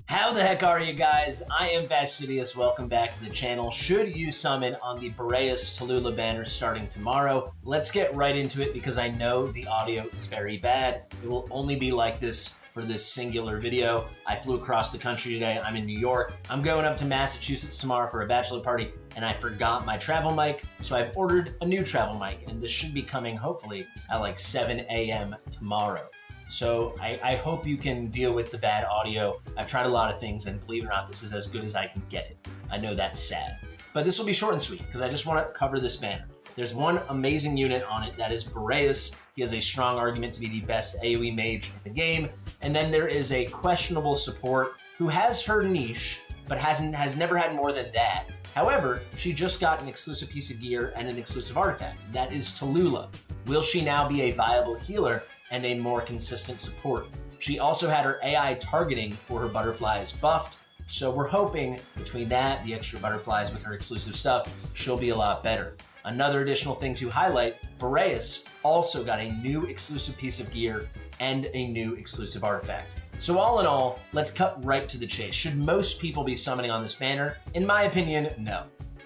How the heck are you guys? I am Fastidious. Welcome back to the channel. Should you summon on the Boreas Talula banner starting tomorrow? Let's get right into it because I know the audio is very bad. It will only be like this for this singular video. I flew across the country today. I'm in New York. I'm going up to Massachusetts tomorrow for a bachelor party and I forgot my travel mic. So I've ordered a new travel mic and this should be coming hopefully at like 7 a.m. tomorrow. So I hope you can deal with the bad audio. I've tried a lot of things and believe it or not, this is as good as I can get it. I know that's sad, but this will be short and sweet because I just want to cover this banner. There's one amazing unit on it, that is Boreas. He has a strong argument to be the best AoE mage in the game. And then there is a questionable support who has her niche, but has never had more than that. However, she just got an exclusive piece of gear and an exclusive artifact. That is Talula. Will she now be a viable healer and a more consistent support? She also had her AI targeting for her butterflies buffed, so we're hoping between that, the extra butterflies with her exclusive stuff, she'll be a lot better. Another additional thing to highlight, Boreas also got a new exclusive piece of gear and a new exclusive artifact. So all in all, let's cut right to the chase. Should most people be summoning on this banner? In my opinion, no.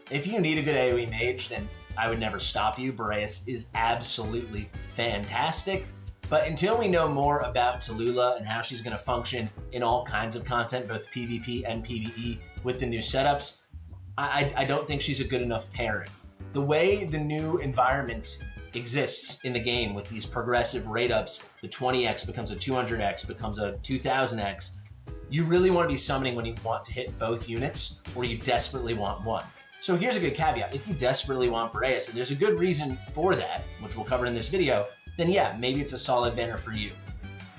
If you need a good AoE mage, then I would never stop you. Boreas is absolutely fantastic. But until we know more about Talula and how she's going to function in all kinds of content, both PvP and PvE with the new setups, I don't think she's a good enough pairing. The way the new environment exists in the game with these progressive rate ups, the 20x becomes a 200x, becomes a 2000x, you really want to be summoning when you want to hit both units or you desperately want one. So here's a good caveat. If you desperately want Boreas, and there's a good reason for that, which we'll cover in this video, then yeah, maybe it's a solid banner for you.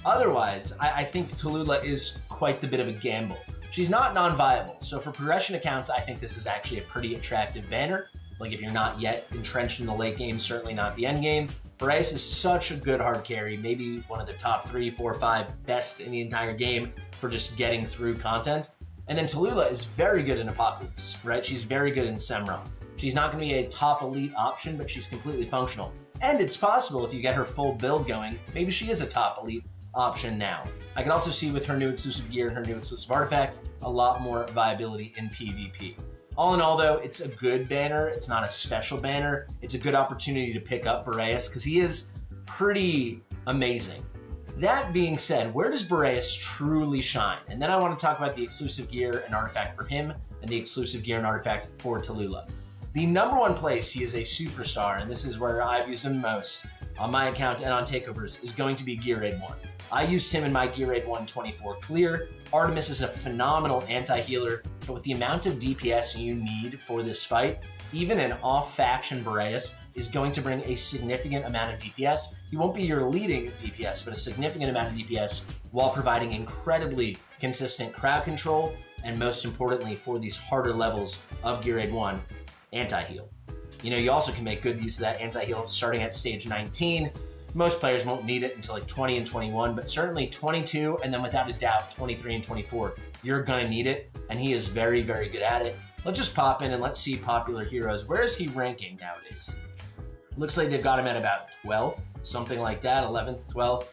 Otherwise, I think Talula is quite the bit of a gamble. She's not non-viable, so for progression accounts, I think this is actually a pretty attractive banner. Like if you're not yet entrenched in the late game, certainly not the end game. Boreas is such a good hard carry, maybe one of the top 3, 4, 5 best in the entire game for just getting through content. And then Talula is very good in Apocalypse, right? She's very good in Semron. She's not gonna be a top elite option, but she's completely functional. And it's possible if you get her full build going, maybe she is a top elite option now. I can also see with her new exclusive gear and her new exclusive artifact, a lot more viability in PvP. All in all though, it's a good banner. It's not a special banner. It's a good opportunity to pick up Boreas because he is pretty amazing. That being said, where does Boreas truly shine? And then I want to talk about the exclusive gear and artifact for him and the exclusive gear and artifact for Talula. The number one place he is a superstar, and this is where I've used him most on my account and on takeovers, is going to be Gear Raid 1. I used him in my Gear Raid 1 24 clear. Artemis is a phenomenal anti-healer, but with the amount of DPS you need for this fight, even an off-faction Boreas is going to bring a significant amount of DPS. He won't be your leading DPS, but a significant amount of DPS while providing incredibly consistent crowd control, and most importantly, for these harder levels of Gear Raid 1, anti-heal. You know, you also can make good use of that anti-heal starting at stage 19. Most players won't need it until like 20 and 21, but certainly 22, and then without a doubt, 23 and 24, you're gonna need it, and he is very, very good at it. Let's just pop in and let's see popular heroes. Where is he ranking nowadays? Looks like they've got him at about 12th, something like that, 11th, 12th.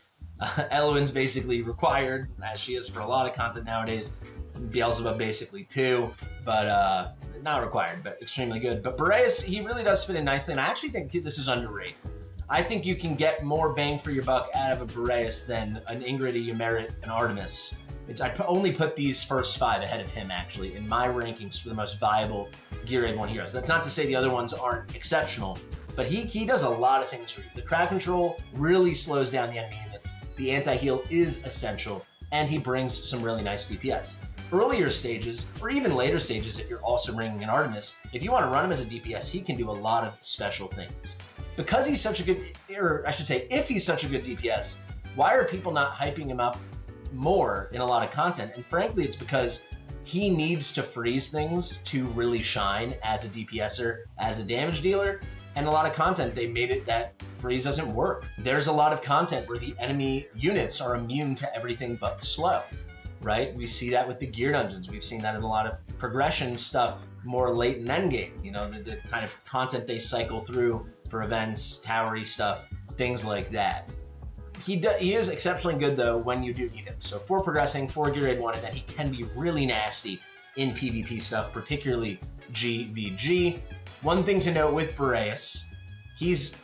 Eloin's basically required, as she is for a lot of content nowadays. Beelzebub basically too, but not required, but extremely good. But Boreas, he really does fit in nicely, and I actually think this is underrated. I think you can get more bang for your buck out of a Boreas than an Ingrid, a Ymeric, an Artemis. I only put these first 5 ahead of him, actually, in my rankings for the most viable Gear Raid 1 heroes. That's not to say the other ones aren't exceptional, but he does a lot of things for you. The crowd control really slows down the enemy units. The anti-heal is essential, and he brings some really nice DPS. Earlier stages, or even later stages if you're also bringing an Artemis, if you want to run him as a DPS, he can do a lot of special things. Because he's such a good, or I should say, if he's such a good DPS, why are people not hyping him up more in a lot of content? And frankly, it's because he needs to freeze things to really shine as a DPSer, as a damage dealer, and a lot of content, they made it that freeze doesn't work. There's a lot of content where the enemy units are immune to everything but slow. Right? We see that with the gear dungeons. We've seen that in a lot of progression stuff, more late in endgame, you know, the kind of content they cycle through for events, towery stuff, things like that. He is exceptionally good, though, when you do need him. So 4 progressing, 4 gear aid 1, and then he can be really nasty in PvP stuff, particularly GVG. One thing to note with Boreas, he's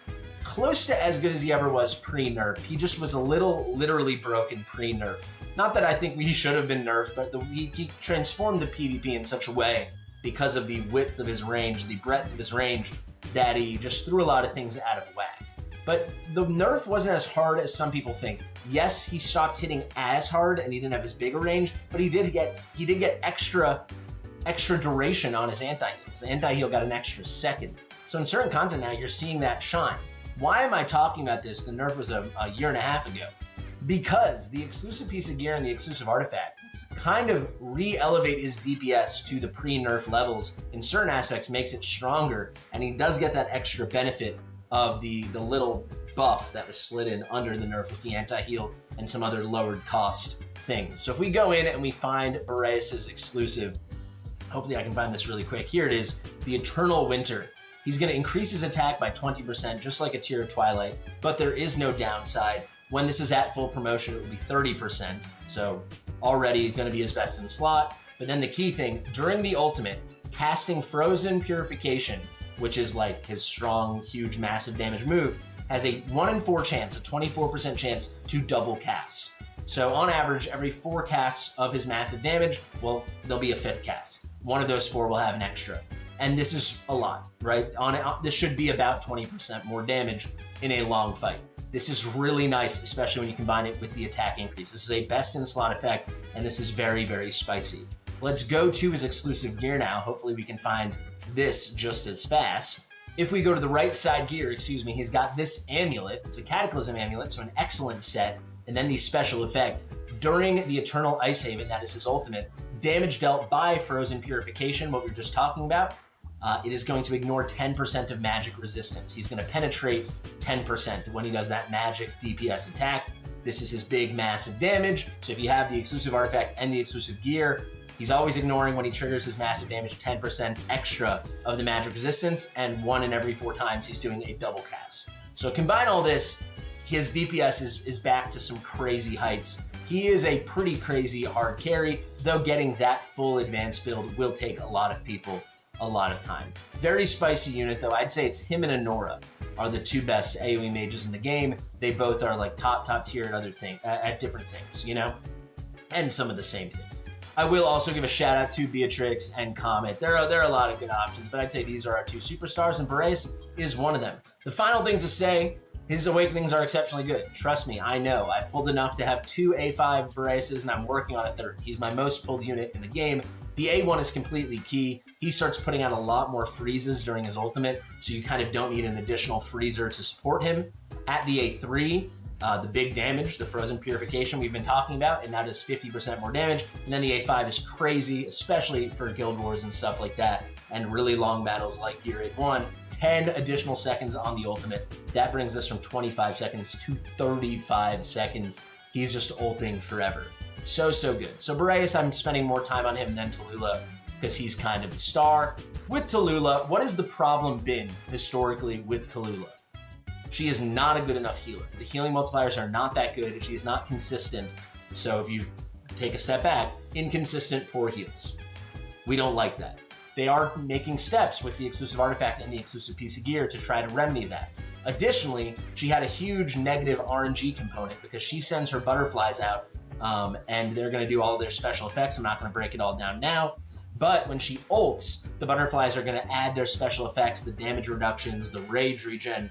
close to as good as he ever was pre-nerf. He just was a little literally broken pre-nerf. Not that I think he should have been nerfed, but he transformed the PvP in such a way because of the width of his range, the breadth of his range, that he just threw a lot of things out of whack. But the nerf wasn't as hard as some people think. Yes, he stopped hitting as hard and he didn't have as big a range, but he did get extra duration on his anti-heals. The anti-heal got an extra second. So in certain content now, you're seeing that shine. Why am I talking about this? The nerf was a year and a half ago. Because the exclusive piece of gear and the exclusive artifact kind of re-elevate his DPS to the pre-nerf levels. In certain aspects, makes it stronger, and he does get that extra benefit of the little buff that was slid in under the nerf with the anti-heal and some other lowered cost things. So if we go in and we find Boreas' exclusive, hopefully I can find this really quick. Here it is, the Eternal Winter. He's going to increase his attack by 20%, just like a Tear of Twilight, but there is no downside. When this is at full promotion, it will be 30%, so already going to be his best in slot. But then the key thing, during the ultimate, casting Frozen Purification, which is like his strong, huge, massive damage move, has a 1 in 4 chance, a 24% chance to double cast. So on average, every 4 casts of his massive damage, well, there'll be a 5th cast. One of those 4 will have an extra. And this is a lot, right? This should be about 20% more damage in a long fight. This is really nice, especially when you combine it with the attack increase. This is a best in slot effect, and this is very, very spicy. Let's go to his exclusive gear now. Hopefully we can find this just as fast. If we go to the right side gear, he's got this amulet. It's a Cataclysm amulet, so an excellent set. And then the special effect. During the Eternal Ice Haven, that is his ultimate, damage dealt by Frozen Purification, what we were just talking about, it is going to ignore 10% of magic resistance. He's going to penetrate 10% when he does that magic DPS attack. This is his big, massive damage. So if you have the exclusive artifact and the exclusive gear, he's always ignoring when he triggers his massive damage 10% extra of the magic resistance, and 1 in every 4 times he's doing a double cast. So combine all this, his DPS is back to some crazy heights. He is a pretty crazy hard carry, though getting that full advanced build will take a lot of people a lot of time. Very spicy unit though. I'd say it's him and Anora are the 2 best AoE mages in the game. They both are like top tier at different things, you know, and some of the same things. I will also give a shout out to Beatrix and Comet. There are a lot of good options, but I'd say these are our 2 superstars, and Boreas is one of them. The final thing to say, his awakenings are exceptionally good. Trust me, I know. I've pulled enough to have 2 A5 Boreases, and I'm working on a 3rd. He's my most pulled unit in the game. The A1 is completely key. He starts putting out a lot more freezes during his ultimate, so you kind of don't need an additional freezer to support him. At the A3, the big damage, the Frozen Purification we've been talking about, and that is 50% more damage. And then the A5 is crazy, especially for Guild Wars and stuff like that, and really long battles like Gear Aid 1. 10 additional seconds on the ultimate. That brings this from 25 seconds to 35 seconds. He's just ulting forever. So good. So Boreas, I'm spending more time on him than Talula because he's kind of the star. With Talula, what has the problem been historically with Talula? She is not a good enough healer. The healing multipliers are not that good. She is not consistent. So if you take a step back, inconsistent, poor heals. We don't like that. They are making steps with the exclusive artifact and the exclusive piece of gear to try to remedy that. Additionally, she had a huge negative RNG component because she sends her butterflies out and they're going to do all their special effects. I'm not going to break it all down now. But when she ults, the butterflies are going to add their special effects, the damage reductions, the rage regen,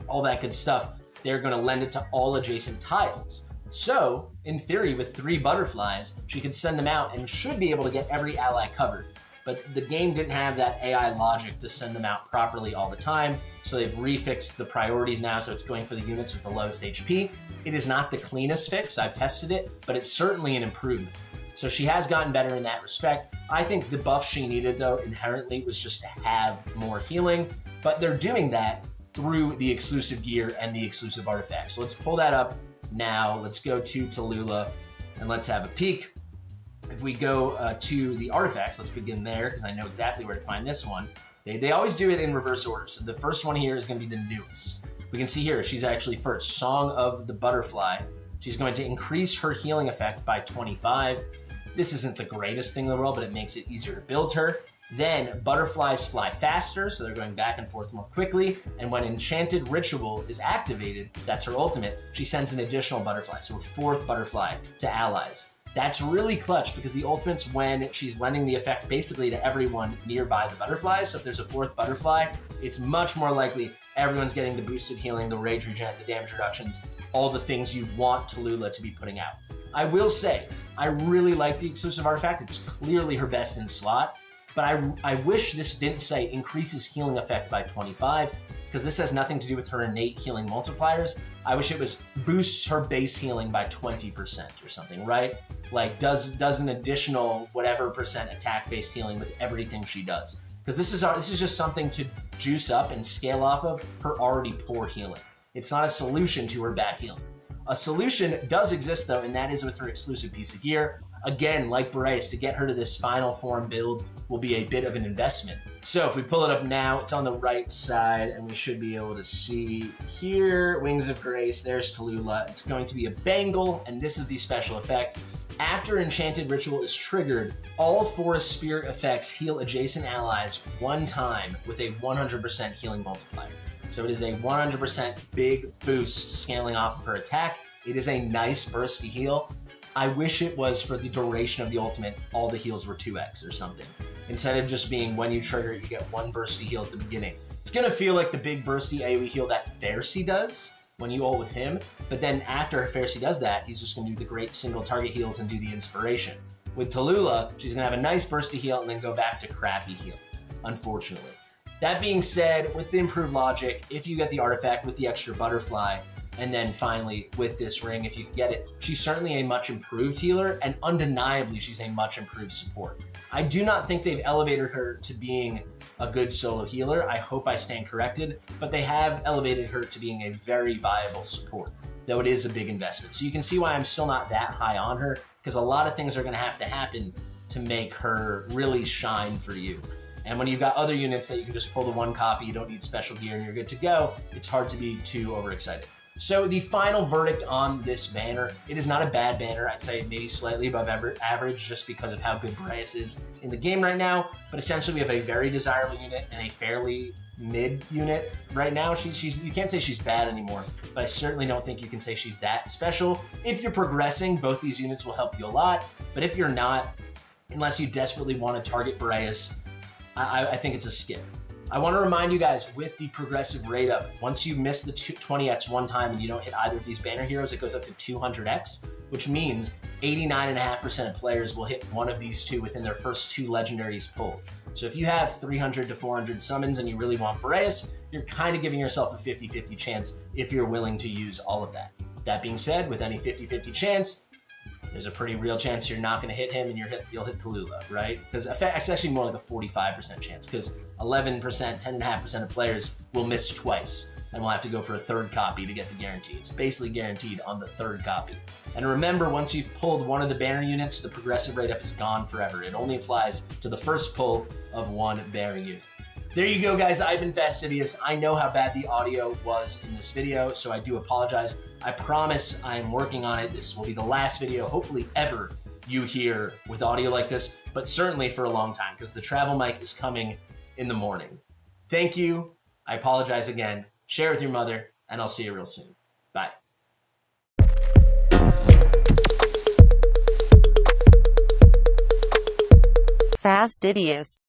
all that good stuff. They're going to lend it to all adjacent tiles. So, in theory, with 3 butterflies, she could send them out and should be able to get every ally covered. But the game didn't have that AI logic to send them out properly all the time, so they've refixed the priorities now, so it's going for the units with the lowest HP. It is not the cleanest fix, I've tested it, but it's certainly an improvement. So she has gotten better in that respect. I think the buff she needed, though, inherently was just to have more healing, but they're doing that through the exclusive gear and the exclusive artifacts. So let's pull that up now. Let's go to Talula and let's have a peek. If we go to the artifacts, let's begin there because I know exactly where to find this one. They always do it in reverse order. So the first one here is going to be the newest. We can see here, she's actually first, Song of the Butterfly. She's going to increase her healing effect by 25. This isn't the greatest thing in the world, but it makes it easier to build her. Then butterflies fly faster, so they're going back and forth more quickly. And when Enchanted Ritual is activated, that's her ultimate, she sends an additional butterfly, so a 4th butterfly to allies. That's really clutch because the ultimate's when she's lending the effect basically to everyone nearby the butterflies. So if there's a 4th butterfly, it's much more likely everyone's getting the boosted healing, the rage regen, the damage reductions, all the things you want Talula to be putting out. I will say, I really like the exclusive artifact. It's clearly her best in slot. But I wish this didn't say increases healing effect by 25, because this has nothing to do with her innate healing multipliers. I wish it was boosts her base healing by 20% or something, right? Like does an additional whatever percent attack-based healing with everything she does. Because this is just something to juice up and scale off of her already poor healing. It's not a solution to her bad healing. A solution does exist though, and that is with her exclusive piece of gear. Again, like Boreas, to get her to this final form build will be a bit of an investment. So if we pull it up now, it's on the right side, and we should be able to see here, Wings of Grace, there's Talula. It's going to be a bangle, and this is the special effect. After Enchanted Ritual is triggered, all Forest Spirit effects heal adjacent allies 1 time with a 100% healing multiplier. So it is a 100% big boost scaling off of her attack. It is a nice bursty heal. I wish it was for the duration of the ultimate, all the heals were 2x or something. Instead of just being when you trigger it, you get 1 bursty heal at the beginning. It's gonna feel like the big bursty AoE heal that Fasti does when you ult with him, but then after Fasti does that, he's just gonna do the great single target heals and do the inspiration. With Talula, she's gonna have a nice bursty heal and then go back to crappy heal, unfortunately. That being said, with the improved logic, if you get the artifact with the extra butterfly, and then finally with this ring, if you can get it, she's certainly a much improved healer, and undeniably she's a much improved support. I do not think they've elevated her to being a good solo healer. I hope I stand corrected, but they have elevated her to being a very viable support, though it is a big investment. So you can see why I'm still not that high on her, because a lot of things are gonna have to happen to make her really shine for you. And when you've got other units that you can just pull the 1 copy, you don't need special gear and you're good to go, it's hard to be too overexcited. So the final verdict on this banner, it is not a bad banner. I'd say maybe slightly above average just because of how good Boreas is in the game right now. But essentially we have a very desirable unit and a fairly mid unit right now. You can't say she's bad anymore, but I certainly don't think you can say she's that special. If you're progressing, both these units will help you a lot. But if you're not, unless you desperately want to target Boreas, I think it's a skip. I want to remind you guys, with the progressive rate up, once you miss the 20x one time and you don't hit either of these banner heroes, it goes up to 200x, which means 89.5% of players will hit one of these 2 within their first 2 legendaries pulled. So if you have 300 to 400 summons and you really want Boreas, you're kind of giving yourself a 50-50 chance if you're willing to use all of that. That being said, with any 50-50 chance, there's a pretty real chance you're not going to hit him and you'll hit Talula, right? Because it's actually more like a 45% chance, because 11%, 10.5% of players will miss twice and will have to go for a 3rd copy to get the guarantee. It's basically guaranteed on the 3rd copy. And remember, once you've pulled one of the banner units, the progressive rate up is gone forever. It only applies to the first pull of 1 banner unit. There you go, guys. I've been Fastidious. I know how bad the audio was in this video, so I do apologize. I promise I'm working on it. This will be the last video, hopefully ever, you hear with audio like this, but certainly for a long time, because the travel mic is coming in the morning. Thank you. I apologize again. Share with your mother, and I'll see you real soon. Bye. Fastidious.